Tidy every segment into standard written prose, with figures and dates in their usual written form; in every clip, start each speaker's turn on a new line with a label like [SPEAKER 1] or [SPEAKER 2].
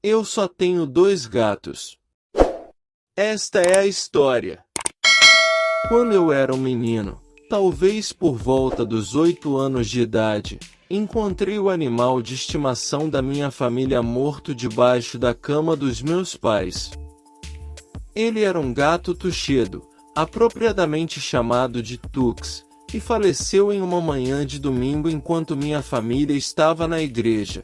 [SPEAKER 1] Eu só tenho 2 gatos. Esta é a história. Quando eu era um menino, talvez por volta dos 8 anos de idade, encontrei o animal de estimação da minha família morto debaixo da cama dos meus pais. Ele era um gato tuxedo, apropriadamente chamado de Tux, e faleceu em uma manhã de domingo enquanto minha família estava na igreja.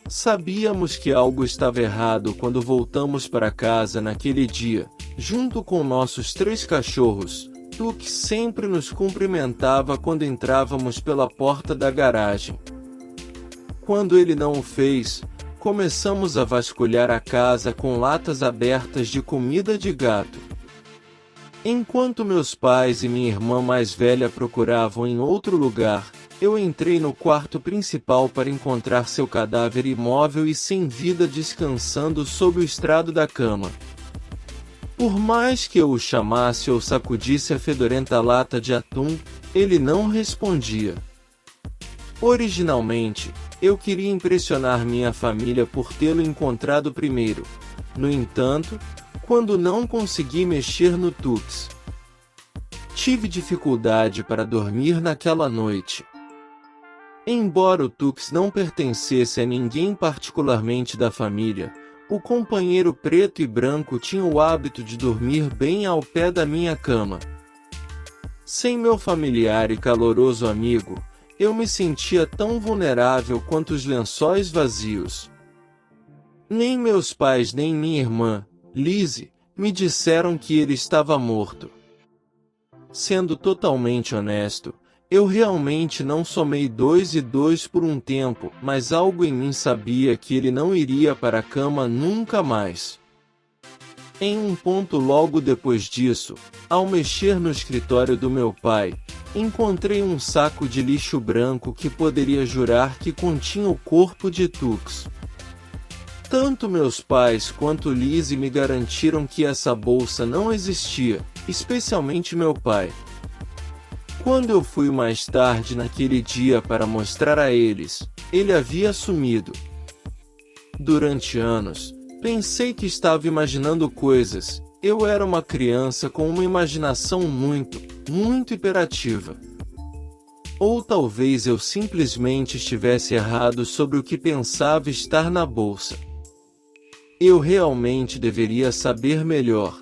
[SPEAKER 1] Sabíamos que algo estava errado quando voltamos para casa naquele dia, junto com nossos 3 cachorros. Tux sempre nos cumprimentava quando entrávamos pela porta da garagem. Quando ele não o fez, começamos a vasculhar a casa com latas abertas de comida de gato. Enquanto meus pais e minha irmã mais velha procuravam em outro lugar, eu entrei no quarto principal para encontrar seu cadáver imóvel e sem vida descansando sob o estrado da cama. Por mais que eu o chamasse ou sacudisse a fedorenta lata de atum, ele não respondia. Originalmente, eu queria impressionar minha família por tê-lo encontrado primeiro. No entanto, quando não consegui mexer no Tux, tive dificuldade para dormir naquela noite. Embora o Tux não pertencesse a ninguém particularmente da família, o companheiro preto e branco tinha o hábito de dormir bem ao pé da minha cama. Sem meu familiar e caloroso amigo, eu me sentia tão vulnerável quanto os lençóis vazios. Nem meus pais nem minha irmã, Lizzie, me disseram que ele estava morto. Sendo totalmente honesto, eu realmente não somei 2 e 2 por um tempo, mas algo em mim sabia que ele não iria para a cama nunca mais. Em um ponto logo depois disso, ao mexer no escritório do meu pai, encontrei um saco de lixo branco que poderia jurar que continha o corpo de Tux. Tanto meus pais quanto Lizzie me garantiram que essa bolsa não existia, especialmente meu pai. Quando eu fui mais tarde naquele dia para mostrar a eles, ele havia sumido. Durante anos, pensei que estava imaginando coisas. Eu era uma criança com uma imaginação muito hiperativa. Ou talvez eu simplesmente estivesse errado sobre o que pensava estar na bolsa. Eu realmente deveria saber melhor.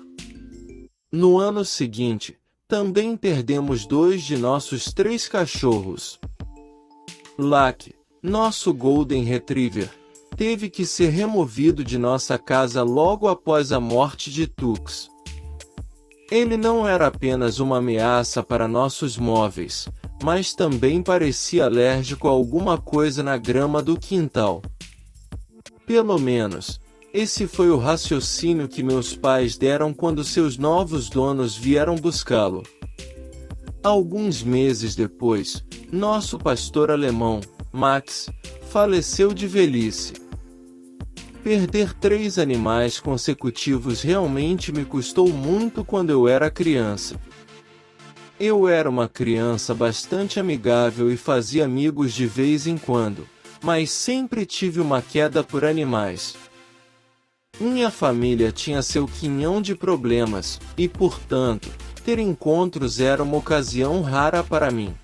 [SPEAKER 1] No ano seguinte, também perdemos 2 de nossos 3 cachorros. Lucky, nosso Golden Retriever, teve que ser removido de nossa casa logo após a morte de Tux. Ele não era apenas uma ameaça para nossos móveis, mas também parecia alérgico a alguma coisa na grama do quintal. Pelo menos, esse foi o raciocínio que meus pais deram quando seus novos donos vieram buscá-lo. Alguns meses depois, nosso pastor alemão, Max, faleceu de velhice. Perder 3 animais consecutivos realmente me custou muito quando eu era criança. Eu era uma criança bastante amigável e fazia amigos de vez em quando, mas sempre tive uma queda por animais. Minha família tinha seu quinhão de problemas, e portanto, ter encontros era uma ocasião rara para mim.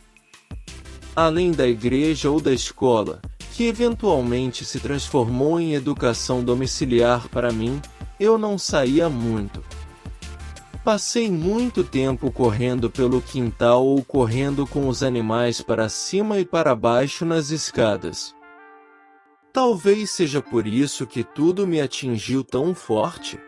[SPEAKER 1] Além da igreja ou da escola, que eventualmente se transformou em educação domiciliar para mim, eu não saía muito. Passei muito tempo correndo pelo quintal ou correndo com os animais para cima e para baixo nas escadas. Talvez seja por isso que tudo me atingiu tão forte.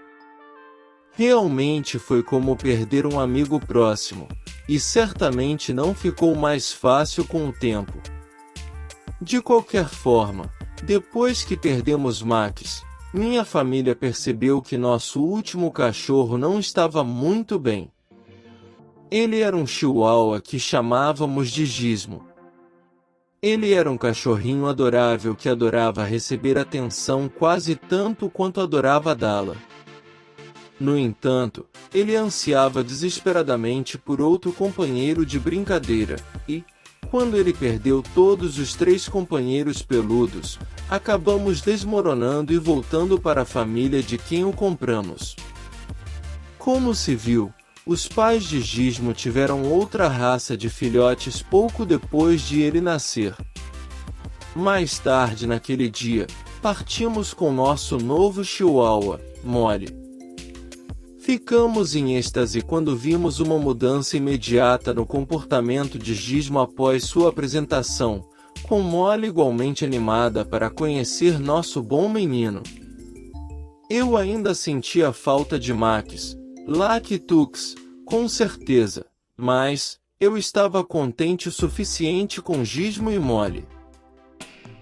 [SPEAKER 1] Realmente foi como perder um amigo próximo, e certamente não ficou mais fácil com o tempo. De qualquer forma, depois que perdemos Max, minha família percebeu que nosso último cachorro não estava muito bem. Ele era um chihuahua que chamávamos de Gizmo. Ele era um cachorrinho adorável que adorava receber atenção quase tanto quanto adorava dá-la. No entanto, ele ansiava desesperadamente por outro companheiro de brincadeira, e, Quando ele perdeu todos os 3 companheiros peludos, acabamos desmoronando e voltando para a família de quem o compramos. Como se viu, os pais de Gizmo tiveram outra raça de filhotes pouco depois de ele nascer. Mais tarde naquele dia, partimos com nosso novo Chihuahua, Molly. Ficamos em êxtase quando vimos uma mudança imediata no comportamento de Gizmo após sua apresentação, com Molly igualmente animada para conhecer nosso bom menino. Eu ainda sentia falta de Max, Lucky e Tux, com certeza, mas eu estava contente o suficiente com Gizmo e Molly.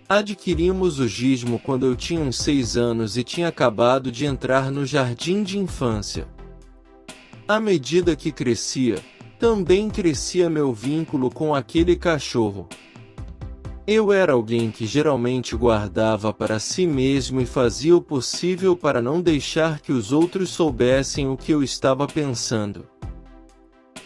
[SPEAKER 1] Adquirimos o Gizmo quando eu tinha uns 6 anos e tinha acabado de entrar no jardim de infância. À medida que crescia, também crescia meu vínculo com aquele cachorro. Eu era alguém que geralmente guardava para si mesmo e fazia o possível para não deixar que os outros soubessem o que eu estava pensando.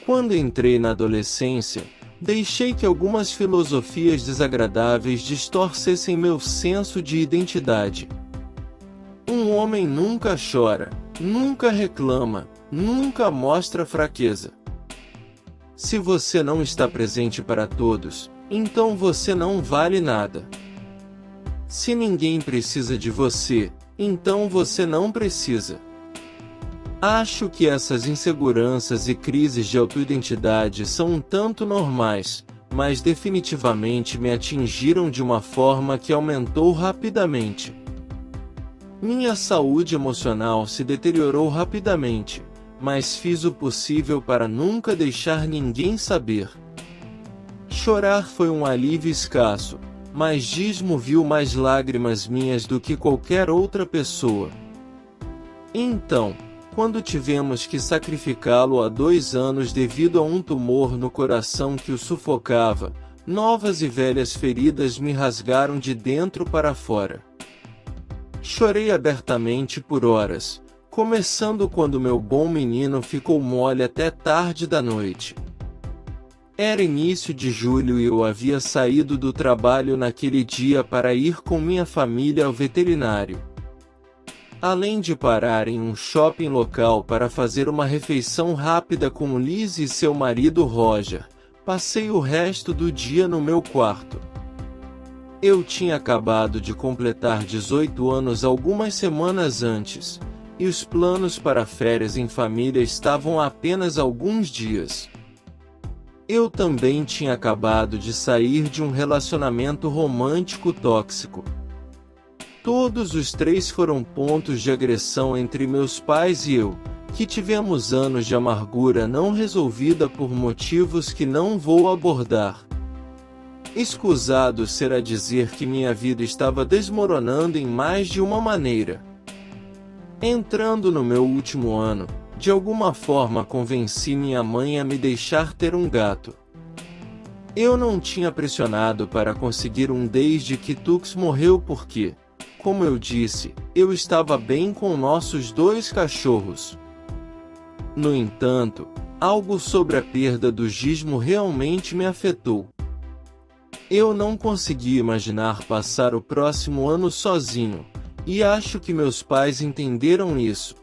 [SPEAKER 1] Quando entrei na adolescência, deixei que algumas filosofias desagradáveis distorcessem meu senso de identidade. Um homem nunca chora, nunca reclama, nunca mostra fraqueza. Se você não está presente para todos, então você não vale nada. Se ninguém precisa de você, então você não precisa. Acho que essas inseguranças e crises de autoidentidade são um tanto normais, mas definitivamente me atingiram de uma forma que aumentou rapidamente. Minha saúde emocional se deteriorou rapidamente, mas fiz o possível para nunca deixar ninguém saber. Chorar foi um alívio escasso, mas Gizmo viu mais lágrimas minhas do que qualquer outra pessoa. Então, quando tivemos que sacrificá-lo há 2 anos devido a um tumor no coração que o sufocava, novas e velhas feridas me rasgaram de dentro para fora. Chorei abertamente por horas, começando quando meu bom menino ficou mole até tarde da noite. Era início de julho e eu havia saído do trabalho naquele dia para ir com minha família ao veterinário. Além de parar em um shopping local para fazer uma refeição rápida com Liz e seu marido Roger, passei o resto do dia no meu quarto. Eu tinha acabado de completar 18 anos algumas semanas antes, e os planos para férias em família estavam há apenas alguns dias. Eu também tinha acabado de sair de um relacionamento romântico tóxico. Todos os 3 foram pontos de agressão entre meus pais e eu, que tivemos anos de amargura não resolvida por motivos que não vou abordar. Escusado será dizer que minha vida estava desmoronando em mais de uma maneira. Entrando no meu último ano, de alguma forma convenci minha mãe a me deixar ter um gato. Eu não tinha pressionado para conseguir um desde que Tux morreu porque, como eu disse, eu estava bem com nossos 2 cachorros. No entanto, algo sobre a perda do Gizmo realmente me afetou. Eu não conseguia imaginar passar o próximo ano sozinho, e acho que meus pais entenderam isso.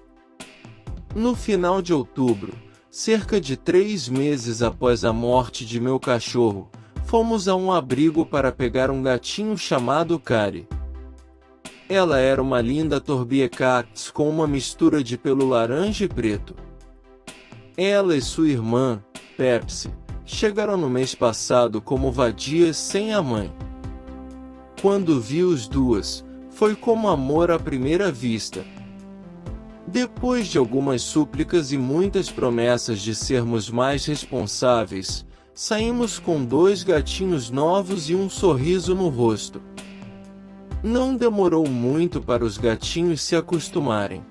[SPEAKER 1] No final de outubro, cerca de 3 meses após a morte de meu cachorro, fomos a um abrigo para pegar um gatinho chamado Kari. Ela era uma linda Torbie-Cats com uma mistura de pelo laranja e preto. Ela e sua irmã, Pepsi, chegaram no mês passado como vadias sem a mãe. Quando vi os 2, foi como amor à primeira vista. Depois de algumas súplicas e muitas promessas de sermos mais responsáveis, saímos com 2 gatinhos novos e um sorriso no rosto. Não demorou muito para os gatinhos se acostumarem.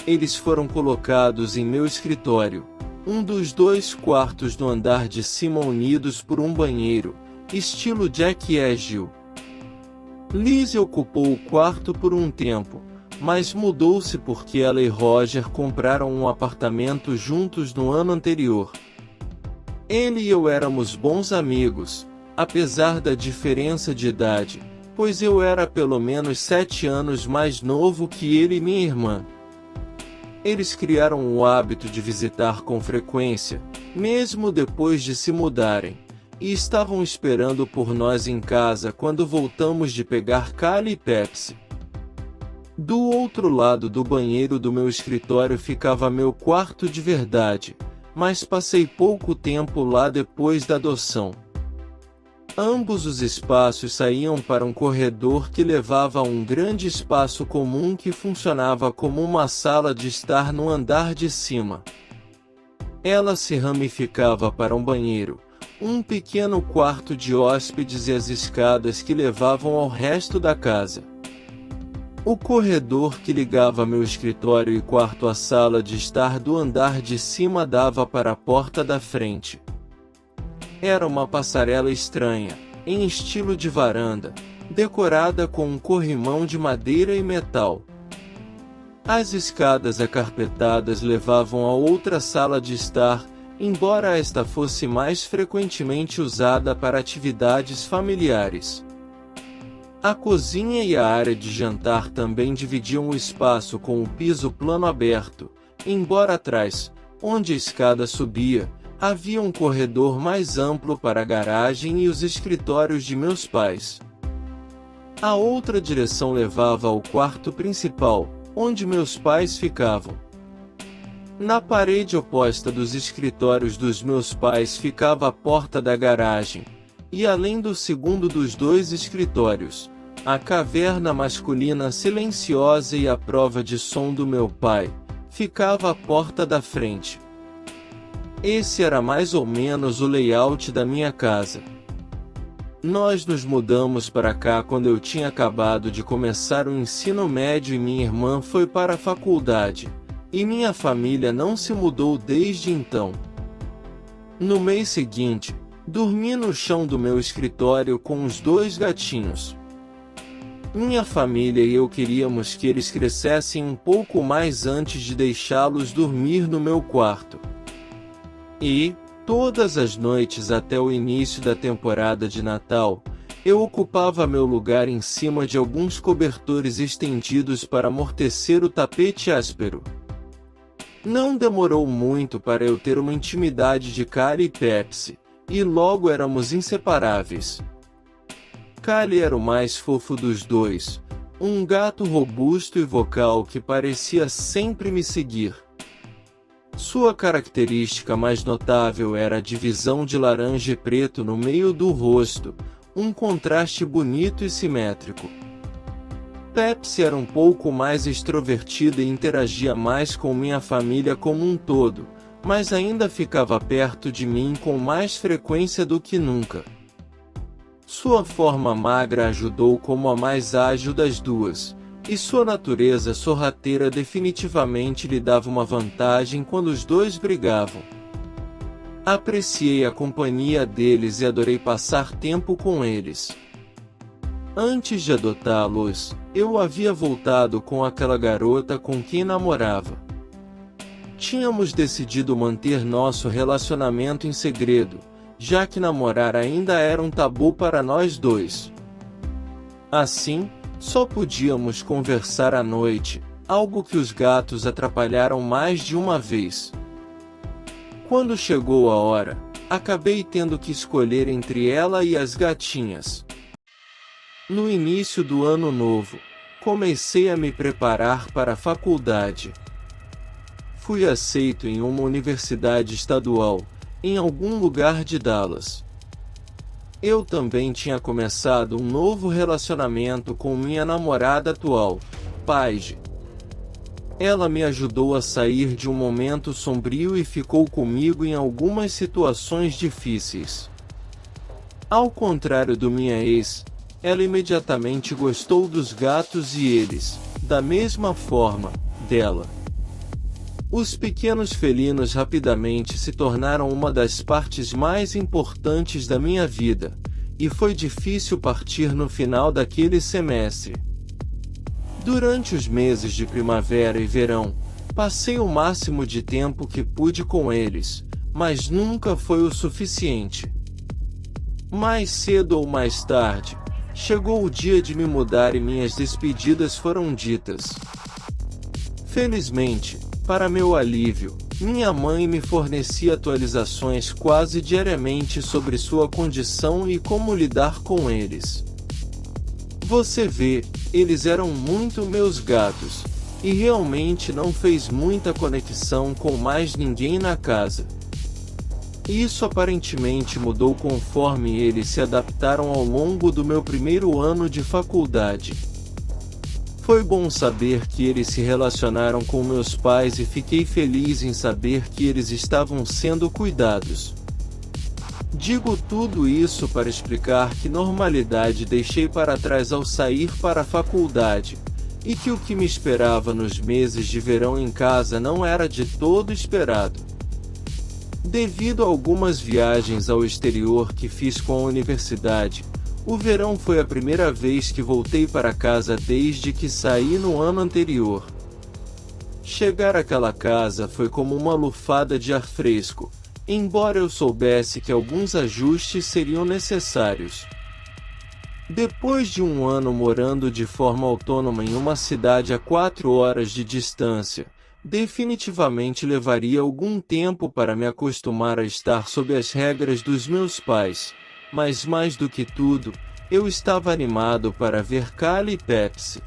[SPEAKER 1] Eles foram colocados em meu escritório, um dos 2 quartos do andar de cima unidos por um banheiro, estilo Jack e Jill. Liz ocupou o quarto por um tempo, mas mudou-se porque ela e Roger compraram um apartamento juntos no ano anterior. Ele e eu éramos bons amigos, apesar da diferença de idade, pois eu era pelo menos 7 anos mais novo que ele e minha irmã. Eles criaram o hábito de visitar com frequência, mesmo depois de se mudarem, e estavam esperando por nós em casa quando voltamos de pegar Cali e Pepsi. Do outro lado do banheiro do meu escritório ficava meu quarto de verdade, mas passei pouco tempo lá depois da adoção. Ambos os espaços saíam para um corredor que levava a um grande espaço comum que funcionava como uma sala de estar no andar de cima. Ela se ramificava para um banheiro, um pequeno quarto de hóspedes e as escadas que levavam ao resto da casa. O corredor que ligava meu escritório e quarto à sala de estar do andar de cima dava para a porta da frente. Era uma passarela estranha, em estilo de varanda, decorada com um corrimão de madeira e metal. As escadas acarpetadas levavam a outra sala de estar, embora esta fosse mais frequentemente usada para atividades familiares. A cozinha e a área de jantar também dividiam o espaço com o piso plano aberto, embora atrás, onde a escada subia, havia um corredor mais amplo para a garagem e os escritórios de meus pais. A outra direção levava ao quarto principal, onde meus pais ficavam. Na parede oposta dos escritórios dos meus pais ficava a porta da garagem, e além do segundo dos 2 escritórios, a caverna masculina silenciosa e a prova de som do meu pai, ficava a porta da frente. Esse era mais ou menos o layout da minha casa. Nós nos mudamos para cá quando eu tinha acabado de começar o ensino médio e minha irmã foi para a faculdade, e minha família não se mudou desde então. No mês seguinte, dormi no chão do meu escritório com os 2 gatinhos. Minha família e eu queríamos que eles crescessem um pouco mais antes de deixá-los dormir no meu quarto. E, todas as noites até o início da temporada de Natal, eu ocupava meu lugar em cima de alguns cobertores estendidos para amortecer o tapete áspero. Não demorou muito para eu ter uma intimidade de Cali e Pepsi, e logo éramos inseparáveis. Cali era o mais fofo dos 2, um gato robusto e vocal que parecia sempre me seguir. Sua característica mais notável era a divisão de laranja e preto no meio do rosto, um contraste bonito e simétrico. Pepsi era um pouco mais extrovertida e interagia mais com minha família como um todo, mas ainda ficava perto de mim com mais frequência do que nunca. Sua forma magra ajudou como a mais ágil das 2, e sua natureza sorrateira definitivamente lhe dava uma vantagem quando os 2 brigavam. Apreciei a companhia deles e adorei passar tempo com eles. Antes de adotá-los, eu havia voltado com aquela garota com quem namorava. Tínhamos decidido manter nosso relacionamento em segredo, já que namorar ainda era um tabu para nós 2. Assim, só podíamos conversar à noite, algo que os gatos atrapalharam mais de uma vez. Quando chegou a hora, acabei tendo que escolher entre ela e as gatinhas. No início do ano novo, comecei a me preparar para a faculdade. Fui aceito em uma universidade estadual, em algum lugar de Dallas. Eu também tinha começado um novo relacionamento com minha namorada atual, Paige. Ela me ajudou a sair de um momento sombrio e ficou comigo em algumas situações difíceis. Ao contrário do minha ex, ela imediatamente gostou dos gatos e eles, da mesma forma, dela. Os pequenos felinos rapidamente se tornaram uma das partes mais importantes da minha vida, e foi difícil partir no final daquele semestre. Durante os meses de primavera e verão, passei o máximo de tempo que pude com eles, mas nunca foi o suficiente. Mais cedo ou mais tarde, chegou o dia de me mudar e minhas despedidas foram ditas. Felizmente, para meu alívio, minha mãe me fornecia atualizações quase diariamente sobre sua condição e como lidar com eles. Você vê, eles eram muito meus gatos, e realmente não fez muita conexão com mais ninguém na casa. Isso aparentemente mudou conforme eles se adaptaram ao longo do meu primeiro ano de faculdade. Foi bom saber que eles se relacionaram com meus pais e fiquei feliz em saber que eles estavam sendo cuidados. Digo tudo isso para explicar que normalidade deixei para trás ao sair para a faculdade, e que o que me esperava nos meses de verão em casa não era de todo esperado. Devido a algumas viagens ao exterior que fiz com a universidade, o verão foi a primeira vez que voltei para casa desde que saí no ano anterior. Chegar àquela casa foi como uma lufada de ar fresco, embora eu soubesse que alguns ajustes seriam necessários. Depois de um ano morando de forma autônoma em uma cidade a 4 horas de distância, definitivamente levaria algum tempo para me acostumar a estar sob as regras dos meus pais, mas mais do que tudo, eu estava animado para ver Kali e Pepsi.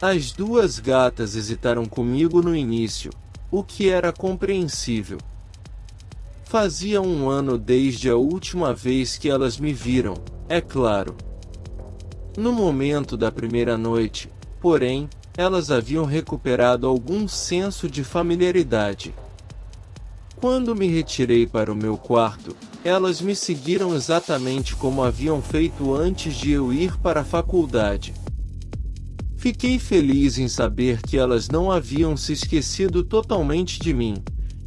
[SPEAKER 1] As duas gatas hesitaram comigo no início, o que era compreensível. Fazia um ano desde a última vez que elas me viram, é claro. No momento da primeira noite, porém, elas haviam recuperado algum senso de familiaridade. Quando me retirei para o meu quarto, elas me seguiram exatamente como haviam feito antes de eu ir para a faculdade. Fiquei feliz em saber que elas não haviam se esquecido totalmente de mim,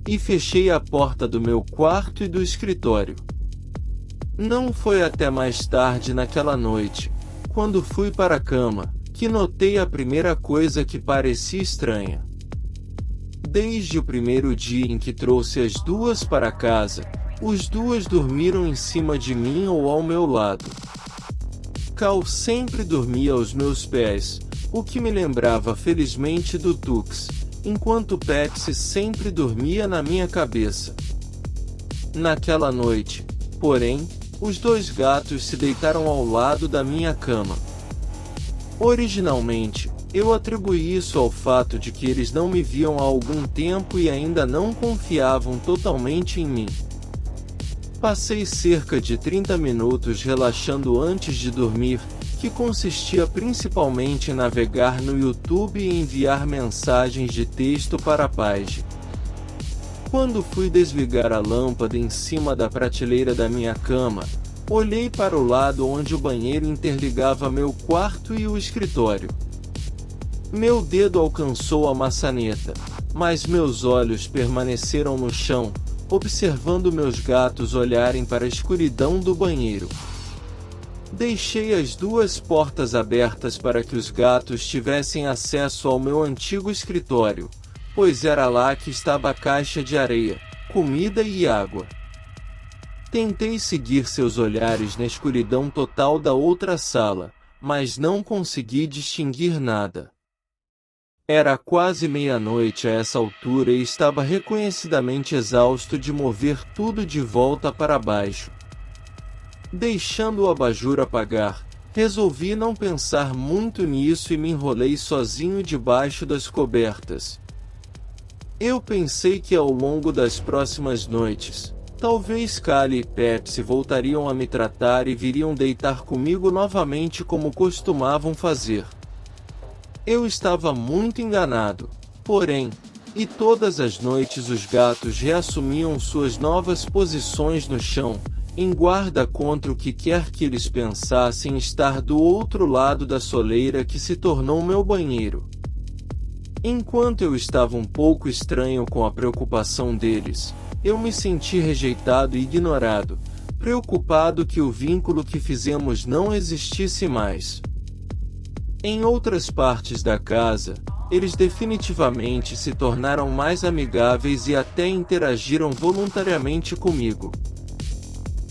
[SPEAKER 1] e fechei a porta do meu quarto e do escritório. Não foi até mais tarde naquela noite, quando fui para a cama, que notei a primeira coisa que parecia estranha. Desde o primeiro dia em que trouxe as duas para casa, os duas dormiram em cima de mim ou ao meu lado. Cal sempre dormia aos meus pés, o que me lembrava felizmente do Tux, enquanto Pepsi sempre dormia na minha cabeça. Naquela noite, porém, os dois gatos se deitaram ao lado da minha cama. Originalmente, eu atribuí isso ao fato de que eles não me viam há algum tempo e ainda não confiavam totalmente em mim. Passei cerca de 30 minutos relaxando antes de dormir, que consistia principalmente em navegar no YouTube e enviar mensagens de texto para a Paige. Quando fui desligar a lâmpada em cima da prateleira da minha cama, olhei para o lado onde o banheiro interligava meu quarto e o escritório. Meu dedo alcançou a maçaneta, mas meus olhos permaneceram no chão, observando meus gatos olharem para a escuridão do banheiro. Deixei as duas portas abertas para que os gatos tivessem acesso ao meu antigo escritório, pois era lá que estava a caixa de areia, comida e água. Tentei seguir seus olhares na escuridão total da outra sala, mas não consegui distinguir nada. Era quase meia-noite a essa altura e estava reconhecidamente exausto de mover tudo de volta para baixo. Deixando o abajur apagar, resolvi não pensar muito nisso e me enrolei sozinho debaixo das cobertas. Eu pensei que ao longo das próximas noites, talvez Kali e Pepsi voltariam a me tratar e viriam deitar comigo novamente como costumavam fazer. Eu estava muito enganado, porém, e todas as noites os gatos reassumiam suas novas posições no chão, em guarda contra o que quer que eles pensassem estar do outro lado da soleira que se tornou meu banheiro. Enquanto eu estava um pouco estranho com a preocupação deles, eu me senti rejeitado e ignorado, preocupado que o vínculo que fizemos não existisse mais. Em outras partes da casa, eles definitivamente se tornaram mais amigáveis e até interagiram voluntariamente comigo.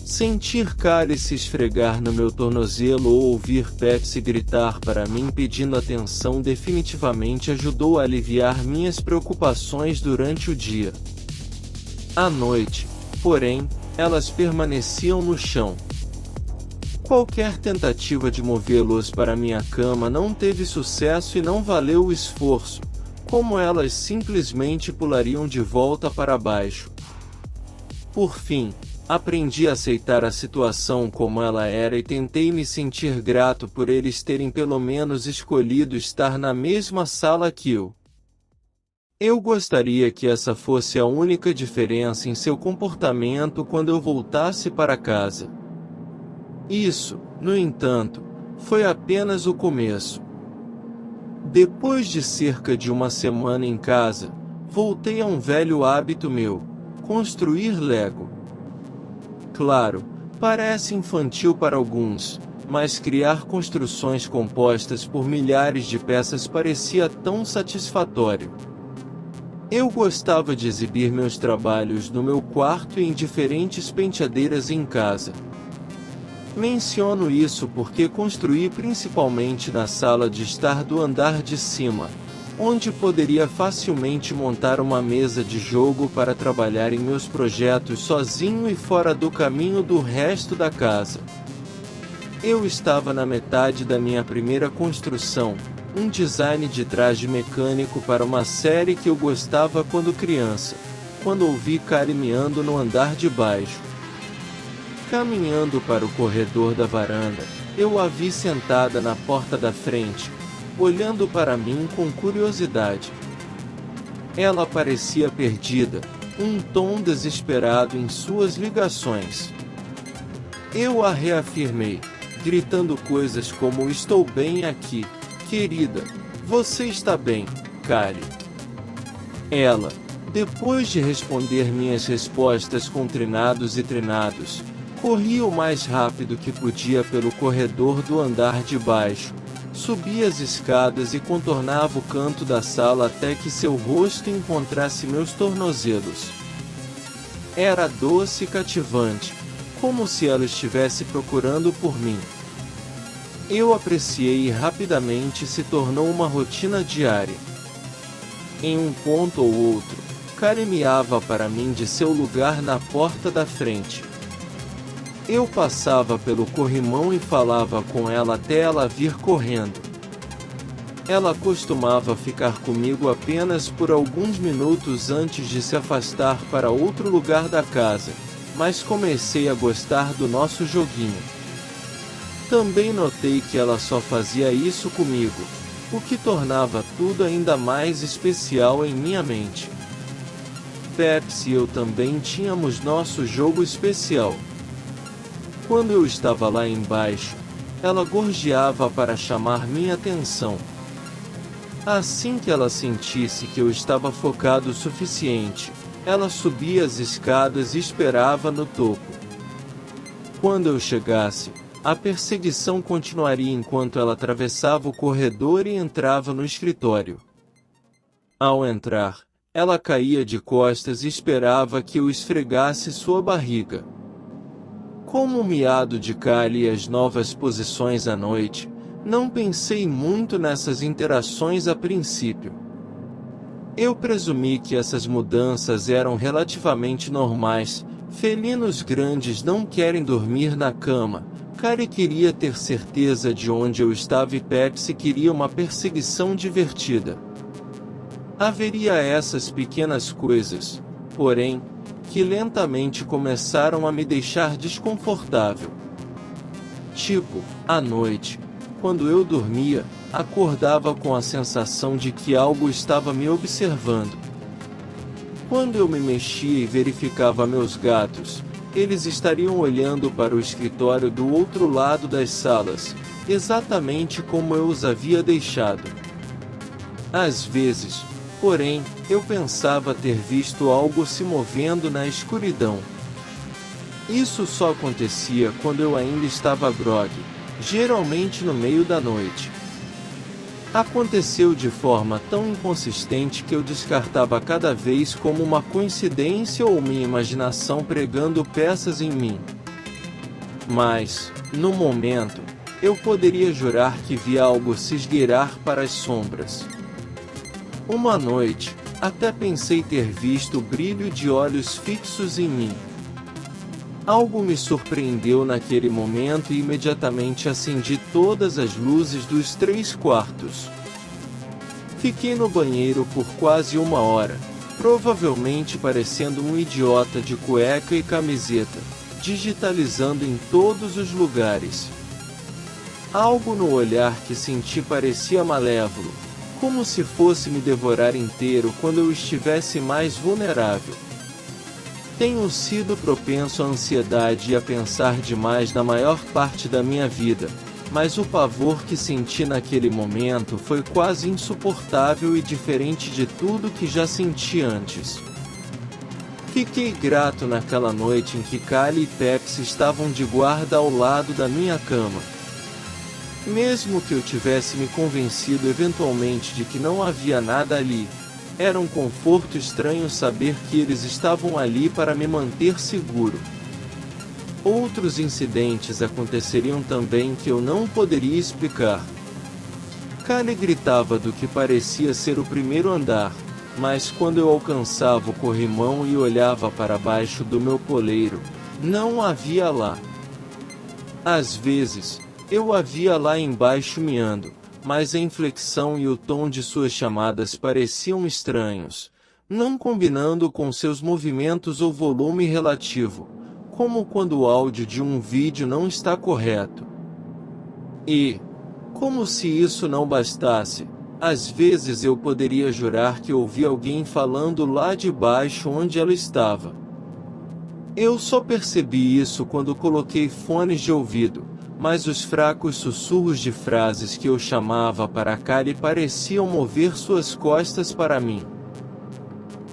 [SPEAKER 1] Sentir Kali se esfregar no meu tornozelo ou ouvir Pepsi gritar para mim pedindo atenção definitivamente ajudou a aliviar minhas preocupações durante o dia. À noite, porém, elas permaneciam no chão. Qualquer tentativa de movê-los para minha cama não teve sucesso e não valeu o esforço, como elas simplesmente pulariam de volta para baixo. Por fim, aprendi a aceitar a situação como ela era e tentei me sentir grato por eles terem pelo menos escolhido estar na mesma sala que eu. Eu gostaria que essa fosse a única diferença em seu comportamento quando eu voltasse para casa. Isso, no entanto, foi apenas o começo. Depois de cerca de uma semana em casa, voltei a um velho hábito meu: construir Lego. Claro, parece infantil para alguns, mas criar construções compostas por milhares de peças parecia tão satisfatório. Eu gostava de exibir meus trabalhos no meu quarto e em diferentes penteadeiras em casa. Menciono isso porque construí principalmente na sala de estar do andar de cima, onde poderia facilmente montar uma mesa de jogo para trabalhar em meus projetos sozinho e fora do caminho do resto da casa. Eu estava na metade da minha primeira construção, um design de traje mecânico para uma série que eu gostava quando criança, quando ouvi Kari miando no andar de baixo. Caminhando para o corredor da varanda, eu a vi sentada na porta da frente, olhando para mim com curiosidade. Ela parecia perdida, um tom desesperado em suas ligações. Eu a reafirmei, gritando coisas como: "Estou bem aqui, querida. Você está bem, Kari?" Ela, depois de responder minhas respostas com trinados e trinados, corria o mais rápido que podia pelo corredor do andar de baixo, subia as escadas e contornava o canto da sala até que seu rosto encontrasse meus tornozelos. Era doce e cativante, como se ela estivesse procurando por mim. Eu apreciei e rapidamente se tornou uma rotina diária. Em um ponto ou outro, Kari miava para mim de seu lugar na porta da frente. Eu passava pelo corrimão e falava com ela até ela vir correndo. Ela costumava ficar comigo apenas por alguns minutos antes de se afastar para outro lugar da casa, mas comecei a gostar do nosso joguinho. Também notei que ela só fazia isso comigo, o que tornava tudo ainda mais especial em minha mente. Pepsi e eu também tínhamos nosso jogo especial. Quando eu estava lá embaixo, ela gorjeava para chamar minha atenção. Assim que ela sentisse que eu estava focado o suficiente, ela subia as escadas e esperava no topo. Quando eu chegasse, a perseguição continuaria enquanto ela atravessava o corredor e entrava no escritório. Ao entrar, ela caía de costas e esperava que eu esfregasse sua barriga. Como o miado de Kali e as novas posições à noite, não pensei muito nessas interações a princípio. Eu presumi que essas mudanças eram relativamente normais. Felinos grandes não querem dormir na cama. Kali queria ter certeza de onde eu estava e Pepsi queria uma perseguição divertida. Haveria essas pequenas coisas, porém, que lentamente começaram a me deixar desconfortável. Tipo, à noite, quando eu dormia, acordava com a sensação de que algo estava me observando. Quando eu me mexia e verificava meus gatos, eles estariam olhando para o escritório do outro lado das salas, exatamente como eu os havia deixado. Às vezes, porém, eu pensava ter visto algo se movendo na escuridão. Isso só acontecia quando eu ainda estava grogue, geralmente no meio da noite. Aconteceu de forma tão inconsistente que eu descartava cada vez como uma coincidência ou minha imaginação pregando peças em mim. Mas, no momento, eu poderia jurar que vi algo se esgueirar para as sombras. Uma noite, até pensei ter visto o brilho de olhos fixos em mim. Algo me surpreendeu naquele momento e imediatamente acendi todas as luzes dos 3 quartos. Fiquei no banheiro por quase 1 hora, provavelmente parecendo um idiota de cueca e camiseta, digitalizando em todos os lugares. Algo no olhar que senti parecia malévolo, como se fosse me devorar inteiro quando eu estivesse mais vulnerável. Tenho sido propenso à ansiedade e a pensar demais na maior parte da minha vida, mas o pavor que senti naquele momento foi quase insuportável e diferente de tudo que já senti antes. Fiquei grato naquela noite em que Kali e Pepsi estavam de guarda ao lado da minha cama. Mesmo que eu tivesse me convencido eventualmente de que não havia nada ali, era um conforto estranho saber que eles estavam ali para me manter seguro. Outros incidentes aconteceriam também que eu não poderia explicar. Kali gritava do que parecia ser o primeiro andar, mas quando eu alcançava o corrimão e olhava para baixo do meu poleiro, não havia lá. Às vezes, eu a via lá embaixo miando, mas a inflexão e o tom de suas chamadas pareciam estranhos, não combinando com seus movimentos ou volume relativo, como quando o áudio de um vídeo não está correto. E, como se isso não bastasse, às vezes eu poderia jurar que ouvi alguém falando lá de baixo onde ela estava. Eu só percebi isso quando coloquei fones de ouvido, mas os fracos sussurros de frases que eu chamava para Kali pareciam mover suas costas para mim.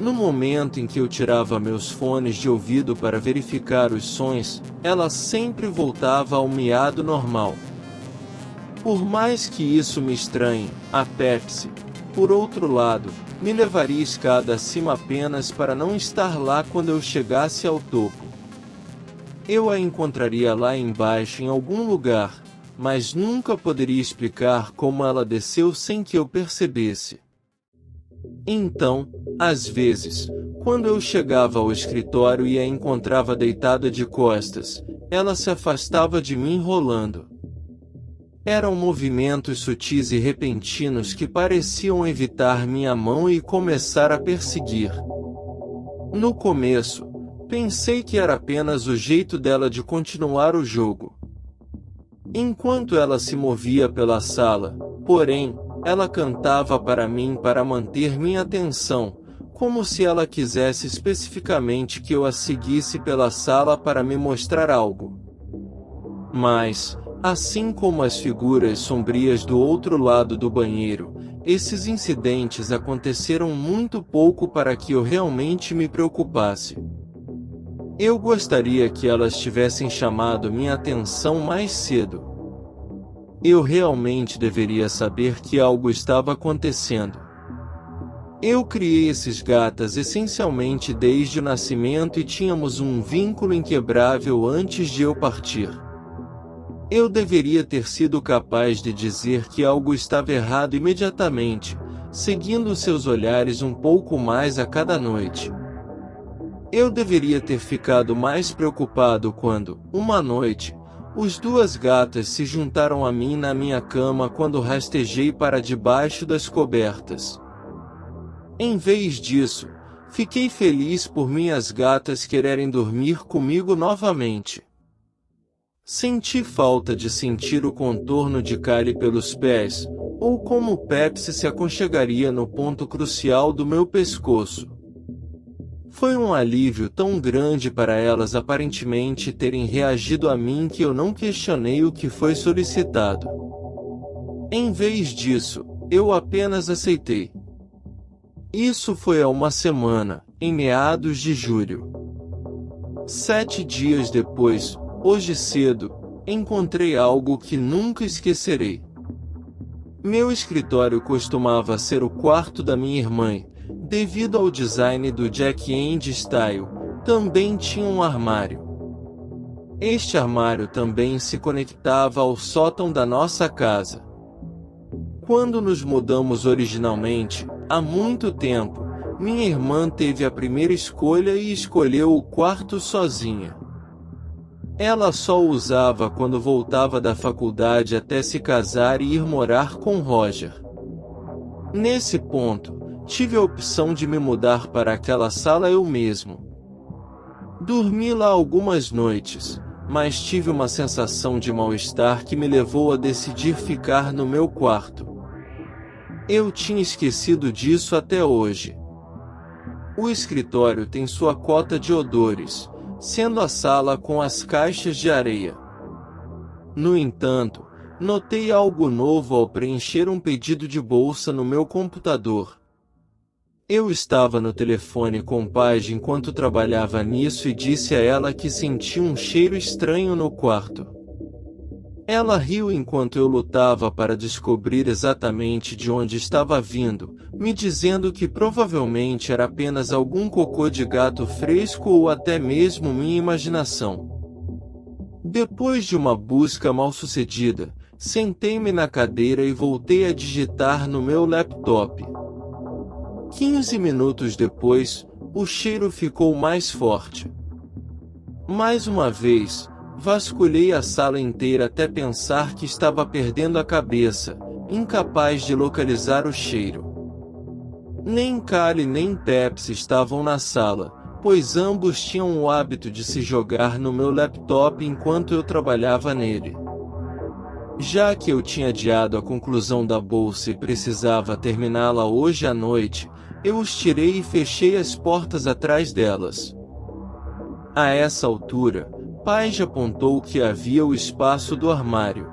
[SPEAKER 1] No momento em que eu tirava meus fones de ouvido para verificar os sons, ela sempre voltava ao miado normal. Por mais que isso me estranhe, a Pepsi, por outro lado, me levaria escada acima apenas para não estar lá quando eu chegasse ao topo. Eu a encontraria lá embaixo em algum lugar, mas nunca poderia explicar como ela desceu sem que eu percebesse. Então, às vezes, quando eu chegava ao escritório e a encontrava deitada de costas, ela se afastava de mim rolando. Eram movimentos sutis e repentinos que pareciam evitar minha mão e começar a perseguir. No começo, pensei que era apenas o jeito dela de continuar o jogo. Enquanto ela se movia pela sala, porém, ela cantava para mim para manter minha atenção, como se ela quisesse especificamente que eu a seguisse pela sala para me mostrar algo. Mas, assim como as figuras sombrias do outro lado do banheiro, esses incidentes aconteceram muito pouco para que eu realmente me preocupasse. Eu gostaria que elas tivessem chamado minha atenção mais cedo. Eu realmente deveria saber que algo estava acontecendo. Eu criei esses gatas essencialmente desde o nascimento e tínhamos um vínculo inquebrável antes de eu partir. Eu deveria ter sido capaz de dizer que algo estava errado imediatamente, seguindo seus olhares um pouco mais a cada noite. Eu deveria ter ficado mais preocupado quando, uma noite, as 2 gatas se juntaram a mim na minha cama quando rastejei para debaixo das cobertas. Em vez disso, fiquei feliz por minhas gatas quererem dormir comigo novamente. Senti falta de sentir o contorno de Kali pelos pés, ou como Pepsi se aconchegaria no ponto crucial do meu pescoço. Foi um alívio tão grande para elas aparentemente terem reagido a mim que eu não questionei o que foi solicitado. Em vez disso, eu apenas aceitei. Isso foi há 1 semana, em meados de julho. 7 dias depois, hoje cedo, encontrei algo que nunca esquecerei. Meu escritório costumava ser o quarto da minha irmã. Devido ao design do Jack and Style, também tinha um armário. Este armário também se conectava ao sótão da nossa casa. Quando nos mudamos originalmente, há muito tempo, minha irmã teve a primeira escolha e escolheu o quarto sozinha. Ela só o usava quando voltava da faculdade até se casar e ir morar com Roger. Nesse ponto, tive a opção de me mudar para aquela sala eu mesmo. Dormi lá algumas noites, mas tive uma sensação de mal-estar que me levou a decidir ficar no meu quarto. Eu tinha esquecido disso até hoje. O escritório tem sua cota de odores, sendo a sala com as caixas de areia. No entanto, notei algo novo ao preencher um pedido de bolsa no meu computador. Eu estava no telefone com Paige enquanto trabalhava nisso e disse a ela que sentia um cheiro estranho no quarto. Ela riu enquanto eu lutava para descobrir exatamente de onde estava vindo, me dizendo que provavelmente era apenas algum cocô de gato fresco ou até mesmo minha imaginação. Depois de uma busca mal-sucedida, sentei-me na cadeira e voltei a digitar no meu laptop. 15 minutos depois, o cheiro ficou mais forte. Mais uma vez, vasculhei a sala inteira até pensar que estava perdendo a cabeça, incapaz de localizar o cheiro. Nem Kali nem Pepsi estavam na sala, pois ambos tinham o hábito de se jogar no meu laptop enquanto eu trabalhava nele. Já que eu tinha adiado a conclusão da bolsa e precisava terminá-la hoje à noite, eu os tirei e fechei as portas atrás delas. A essa altura, Paige apontou que havia o espaço do armário.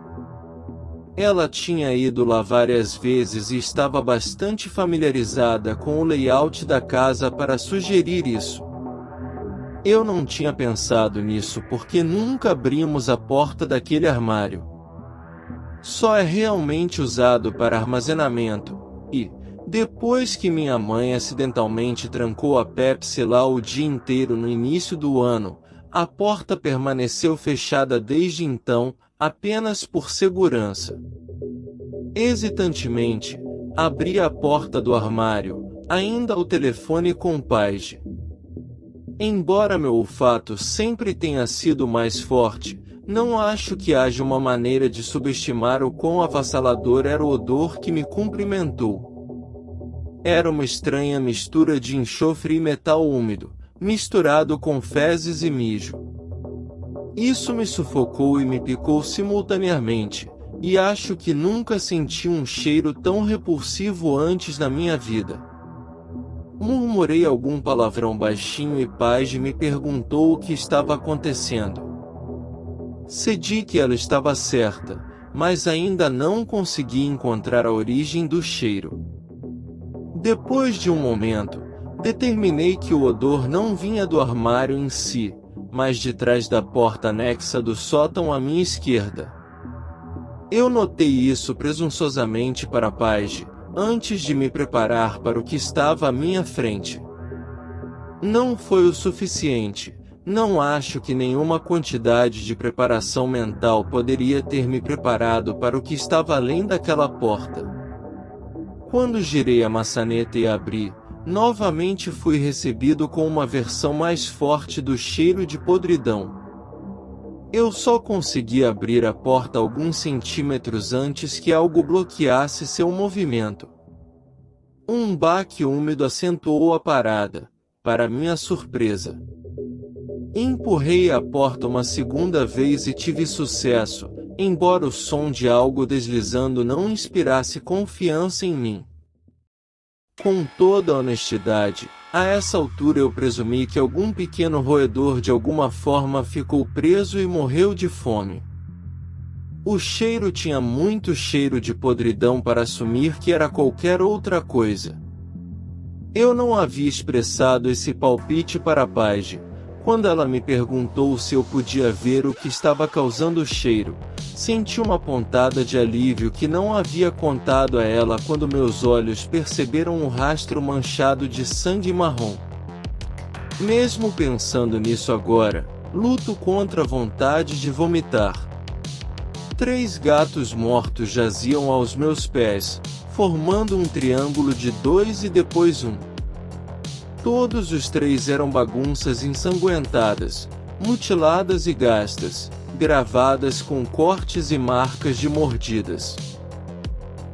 [SPEAKER 1] Ela tinha ido lá várias vezes e estava bastante familiarizada com o layout da casa para sugerir isso. Eu não tinha pensado nisso porque nunca abrimos a porta daquele armário. Só é realmente usado para armazenamento, e, depois que minha mãe acidentalmente trancou a Pepsi lá o dia inteiro no início do ano, a porta permaneceu fechada desde então, apenas por segurança. Hesitantemente, abri a porta do armário, ainda ao telefone com Paige. Embora meu olfato sempre tenha sido mais forte, não acho que haja uma maneira de subestimar o quão avassalador era o odor que me cumprimentou. Era uma estranha mistura de enxofre e metal úmido, misturado com fezes e mijo. Isso me sufocou e me picou simultaneamente, e acho que nunca senti um cheiro tão repulsivo antes na minha vida. Murmurei algum palavrão baixinho e Paige me perguntou o que estava acontecendo. Cedi que ela estava certa, mas ainda não consegui encontrar a origem do cheiro. Depois de um momento, determinei que o odor não vinha do armário em si, mas de trás da porta anexa do sótão à minha esquerda. Eu notei isso presunçosamente para Paige, antes de me preparar para o que estava à minha frente. Não foi o suficiente. Não acho que nenhuma quantidade de preparação mental poderia ter me preparado para o que estava além daquela porta. Quando girei a maçaneta e abri, novamente fui recebido com uma versão mais forte do cheiro de podridão. Eu só consegui abrir a porta alguns centímetros antes que algo bloqueasse seu movimento. Um baque úmido acentuou a parada, para minha surpresa. Empurrei a porta uma segunda vez e tive sucesso, embora o som de algo deslizando não inspirasse confiança em mim. Com toda honestidade, a essa altura eu presumi que algum pequeno roedor de alguma forma ficou preso e morreu de fome. O cheiro tinha muito cheiro de podridão para assumir que era qualquer outra coisa. Eu não havia expressado esse palpite para Paige, Quando ela me perguntou se eu podia ver o que estava causando o cheiro, senti uma pontada de alívio que não havia contado a ela quando meus olhos perceberam um rastro manchado de sangue marrom. Mesmo pensando nisso agora, luto contra a vontade de vomitar. 3 gatos mortos jaziam aos meus pés, formando um triângulo de 2 e depois 1. Todos os 3 eram bagunças ensanguentadas, mutiladas e gastas, gravadas com cortes e marcas de mordidas.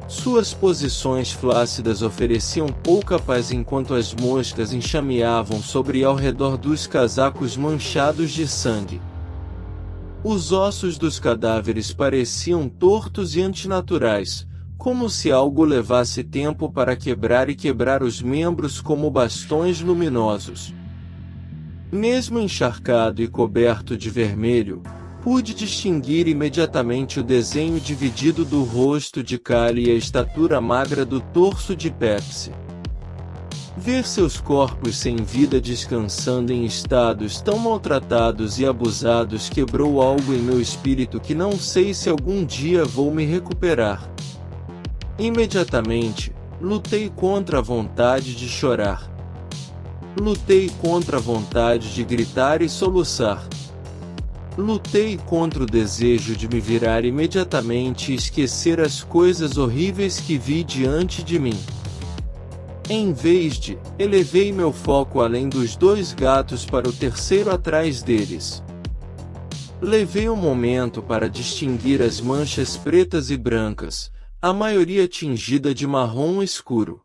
[SPEAKER 1] Suas posições flácidas ofereciam pouca paz enquanto as moscas enxameavam sobre e ao redor dos casacos manchados de sangue. Os ossos dos cadáveres pareciam tortos e antinaturais, como se algo levasse tempo para quebrar e quebrar os membros como bastões luminosos. Mesmo encharcado e coberto de vermelho, pude distinguir imediatamente o desenho dividido do rosto de Callie e a estatura magra do torso de Pepsi. Ver seus corpos sem vida descansando em estados tão maltratados e abusados quebrou algo em meu espírito que não sei se algum dia vou me recuperar. Imediatamente, lutei contra a vontade de chorar. Lutei contra a vontade de gritar e soluçar. Lutei contra o desejo de me virar imediatamente e esquecer as coisas horríveis que vi diante de mim. Em vez de, elevei meu foco além dos 2 gatos para o terceiro atrás deles. Levei um momento para distinguir as manchas pretas e brancas, a maioria tingida de marrom escuro.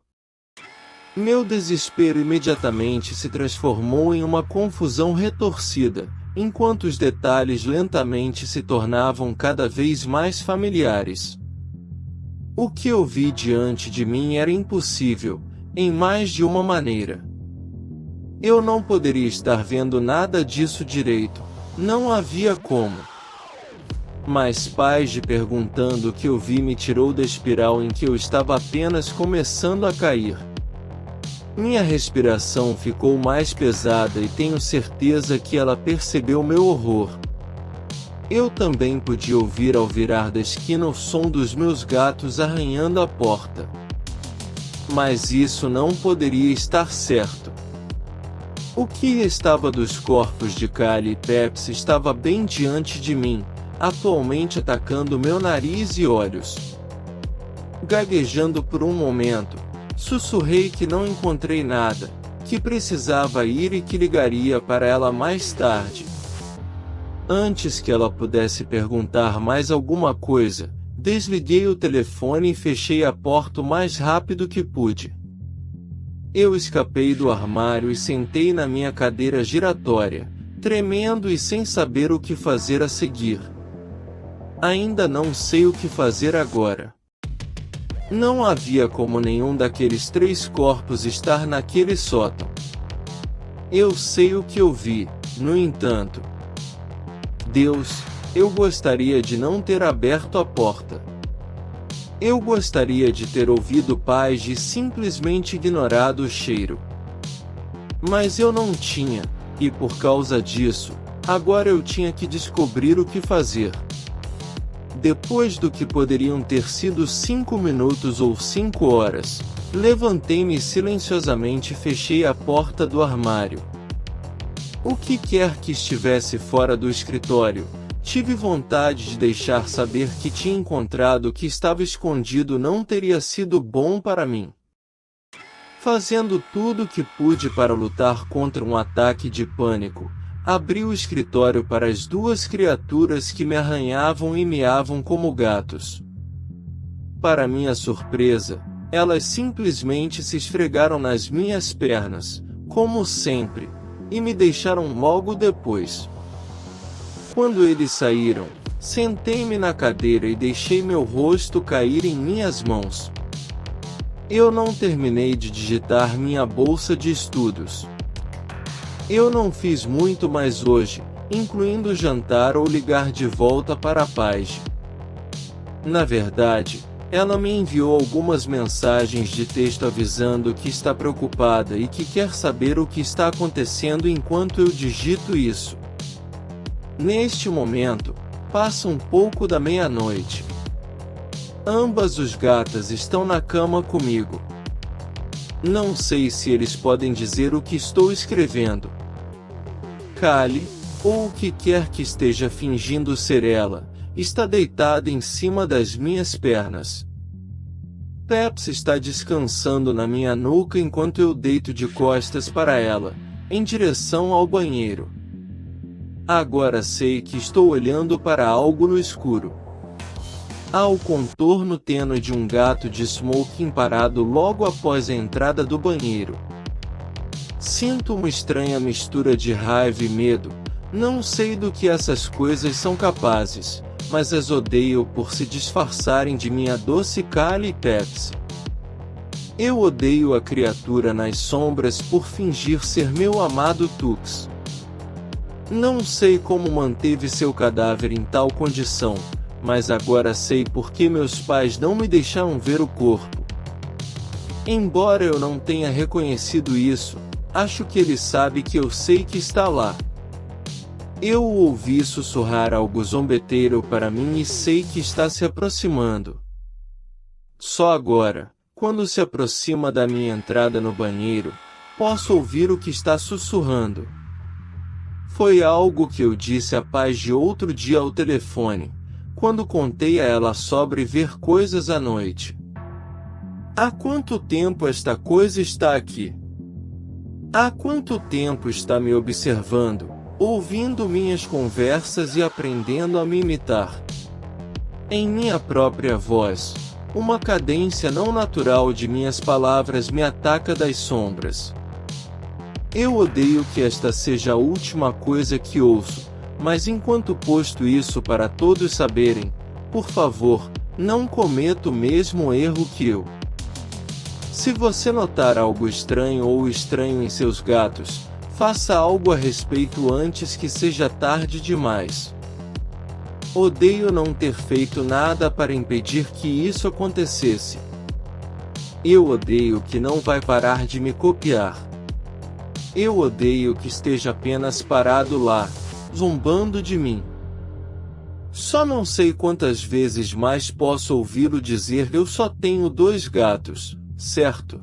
[SPEAKER 1] Meu desespero imediatamente se transformou em uma confusão retorcida, enquanto os detalhes lentamente se tornavam cada vez mais familiares. O que eu vi diante de mim era impossível, em mais de uma maneira. Eu não poderia estar vendo nada disso direito, não havia como. Mas Paige perguntando o que eu vi me tirou da espiral em que eu estava apenas começando a cair. Minha respiração ficou mais pesada e tenho certeza que ela percebeu meu horror. Eu também podia ouvir ao virar da esquina o som dos meus gatos arranhando a porta. Mas isso não poderia estar certo. O que restava dos corpos de Callie e Pepsi estava bem diante de mim, atualmente atacando meu nariz e olhos. Gaguejando por um momento, sussurrei que não encontrei nada, que precisava ir e que ligaria para ela mais tarde. Antes que ela pudesse perguntar mais alguma coisa, desliguei o telefone e fechei a porta o mais rápido que pude. Eu escapei do armário e sentei na minha cadeira giratória, tremendo e sem saber o que fazer a seguir. Ainda não sei o que fazer agora. Não havia como nenhum daqueles 3 corpos estar naquele sótão. Eu sei o que eu vi, no entanto. Deus, eu gostaria de não ter aberto a porta. Eu gostaria de ter ouvido Paige e simplesmente ignorado o cheiro. Mas eu não tinha, e por causa disso, agora eu tinha que descobrir o que fazer. Depois do que poderiam ter sido 5 minutos ou 5 horas, levantei-me silenciosamente e fechei a porta do armário. O que quer que estivesse fora do escritório, tive vontade de deixar saber que tinha encontrado o que estava escondido não teria sido bom para mim. Fazendo tudo o que pude para lutar contra um ataque de pânico, abri o escritório para as 2 criaturas que me arranhavam e miavam como gatos. Para minha surpresa, elas simplesmente se esfregaram nas minhas pernas, como sempre, e me deixaram logo depois. Quando eles saíram, sentei-me na cadeira e deixei meu rosto cair em minhas mãos. Eu não terminei de digitar minha bolsa de estudos. Eu não fiz muito mais hoje, incluindo jantar ou ligar de volta para a Paige. Na verdade, Ela me enviou algumas mensagens de texto avisando que está preocupada e que quer saber o que está acontecendo enquanto eu digito isso. Neste momento, passa um pouco da meia-noite. Ambas os gatas estão na cama comigo. Não sei se eles podem dizer o que estou escrevendo. Callie, ou o que quer que esteja fingindo ser ela, está deitada em cima das minhas pernas. Peps está descansando na minha nuca enquanto eu deito de costas para ela, em direção ao banheiro. Agora sei que estou olhando para algo no escuro. Há o contorno tênue de um gato de smoking parado logo após a entrada do banheiro. Sinto uma estranha mistura de raiva e medo. Não sei do que essas coisas são capazes, mas as odeio por se disfarçarem de minha doce Callie e Peps. Eu odeio a criatura nas sombras por fingir ser meu amado Tux. Não sei como manteve seu cadáver em tal condição, mas agora sei por que meus pais não me deixaram ver o corpo. Embora eu não tenha reconhecido isso, acho que ele sabe que eu sei que está lá. Eu o ouvi sussurrar algo zombeteiro para mim e sei que está se aproximando. Só agora, quando se aproxima da minha entrada no banheiro, posso ouvir o que está sussurrando. Foi algo que eu disse a Paz de outro dia ao telefone, quando contei a ela sobre ver coisas à noite. Há quanto tempo esta coisa está aqui? Há quanto tempo está me observando, ouvindo minhas conversas e aprendendo a me imitar? Em minha própria voz, uma cadência não natural de minhas palavras me ataca das sombras. Eu odeio que esta seja a última coisa que ouço, mas enquanto posto isso para todos saberem, por favor, não cometa o mesmo erro que eu. Se você notar algo estranho ou estranho em seus gatos, faça algo a respeito antes que seja tarde demais. Odeio não ter feito nada para impedir que isso acontecesse. Eu odeio que não vai parar de me copiar. Eu odeio que esteja apenas parado lá, zombando de mim. Só não sei quantas vezes mais posso ouvi-lo dizer: eu só tenho 2 gatos, certo?